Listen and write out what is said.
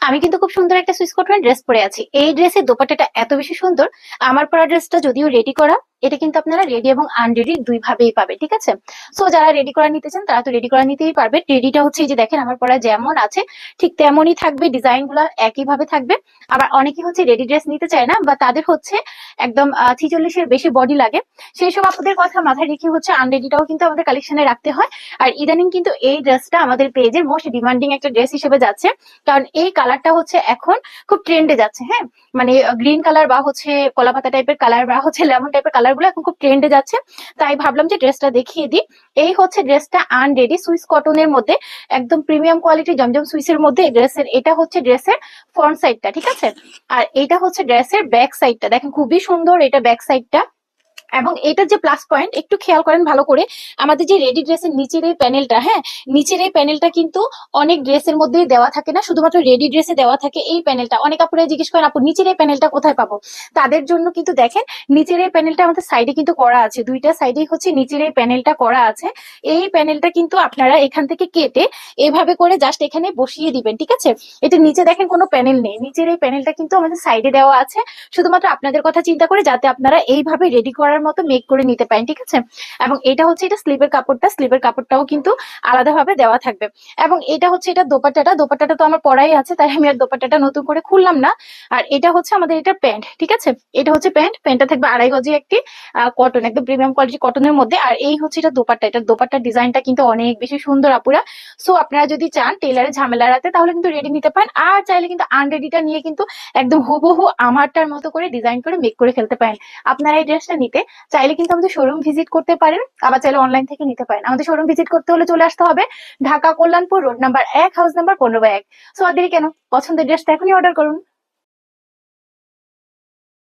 আমি কিন্তু খুব সুন্দর একটা সুইস কটন ড্রেস পরে আছি। এই ড্রেসের দোপাট্টাটা এত বেশি সুন্দর। আমার পরা ড্রেসটা যদিও রেডি করা, এটা কিন্তু আপনারা রেডি এবং আনরেডি দুই ভাবেই পাবে, ঠিক আছে। সো যারা রেডি করা নিতে চান তারা তো রেডি করা নিতেই পারবে। রেডিটা হচ্ছে এই যে দেখেন আমার পরা যেমন আছে ঠিক তেমনই থাকবে, ডিজাইন গুলো একই ভাবে থাকবে। আবার অনেকে হচ্ছে রেডি ড্রেস নিতে চায় না, বা তাদের হচ্ছে একদম 46-এর বেশি বডি লাগে। সেই সব আপনাদের কথা মাথায় রেখে হচ্ছে আনরেডিটাও কিন্তু আমাদের কালেকশনে রাখতে হয়। আর ইদানিং কিন্তু এই ড্রেসটা আমাদের পেজের মোস্ট ডিমান্ডিং একটা ড্রেস হিসেবে যাচ্ছে, কারণ এই কালারটা হচ্ছে এখন খুব ট্রেন্ডে যাচ্ছে। হ্যাঁ, মানে গ্রিন কালার বা হচ্ছে কলাপাতা টাইপের কালার বা হচ্ছে লেমন টাইপের কালার গুলো এখন খুব ট্রেন্ডে যাচ্ছে। তাই ভাবলাম যে ড্রেসটা দেখিয়ে দিই। এই হচ্ছে ড্রেসটা আনরেডি সুইস কটনের মধ্যে, একদম প্রিমিয়াম কোয়ালিটি জমজম সুইসের মধ্যে ড্রেসের, এটা হচ্ছে ড্রেসের ফ্রন্ট সাইডটা, ঠিক আছে। আর এটা হচ্ছে ড্রেসের ব্যাক সাইডটা, দেখেন খুবই সুন্দর এটা ব্যাক সাইডটা। এবং এটার যে প্লাস পয়েন্ট একটু খেয়াল করেন ভালো করে, আমাদের যে রেডি ড্রেসের নিচের এই প্যানেলটা, হ্যাঁ, নিচের এই প্যানেলটা কিন্তু অনেক ড্রেসের মধ্যেই দেওয়া থাকে না, শুধুমাত্র রেডি ড্রেসে দেওয়া থাকে এই প্যানেলটা। অনেক আপুরা জিজ্ঞেস করেন আপু নিচের এই প্যানেলটা কোথায় পাবো, তাদের জন্য কিন্তু দেখেন নিচের এই প্যানেলটা আমাদের সাইডে কিন্তু করা আছে, দুইটা সাইডেই হচ্ছে নিচের এই প্যানেলটা করা আছে। এই প্যানেলটা কিন্তু আপনারা এখান থেকে কেটে এভাবে করে জাস্ট এখানে বসিয়ে দিবেন, ঠিক আছে। এটা নিচে দেখেন কোনো প্যানেল নেই, নিচের এই প্যানেলটা কিন্তু আমাদের সাইডে দেওয়া আছে, শুধুমাত্র আপনাদের কথা চিন্তা করে যাতে আপনারা এইভাবে রেডি করার মতো মেক করে নিতে পারেন, ঠিক আছে। এবং এটা হচ্ছে এটা স্লিভের কাপড়টা, স্লিভের কাপড়টাও কিন্তু আলাদাভাবে দেওয়া থাকবে। এবং এটা হচ্ছে এটা দোপাট্টাটা, দোপাট্টাটা তো আমার পরাই আছে, তাই আমি আর দোপাট্টাটা নতুন করে খুললাম না। আর এটা হচ্ছে আমাদের এটা প্যান্ট, ঠিক আছে। এটা হচ্ছে প্যান্ট, প্যান্টটা থাকবে 2.5 গজি একটি কটন, একদম প্রিমিয়াম কোয়ালিটি কটনের মধ্যে। আর এই হচ্ছে এটা দোপাট্টা, এটা দোপাট্টার ডিজাইনটা কিন্তু অনেক বেশি সুন্দর আপুরা। সো আপনারা যদি চান টেলারের ঝামেলা রাতে তাহলে কিন্তু রেডি নিতে পারেন, আর চাইলে কিন্তু আনরেডিটা নিয়ে কিন্তু একদম হুবহু আমারটার মতো করে ডিজাইন করে মেক করে ফেলতে পারেন। আপনারা এই ড্রেসটা নিতে চাইলে কিন্তু আমাদের শোরুম ভিজিট করতে পারেন, আবার চাইলে অনলাইন থেকে নিতে পারেন। আমাদের শোরুম ভিজিট করতে হলে চলে আসতে হবে Dhaka Kalyanpur road number 1, house number 15/1। So আর দেরি কেন, পছন্দের ড্রেসটা এখনই অর্ডার করুন।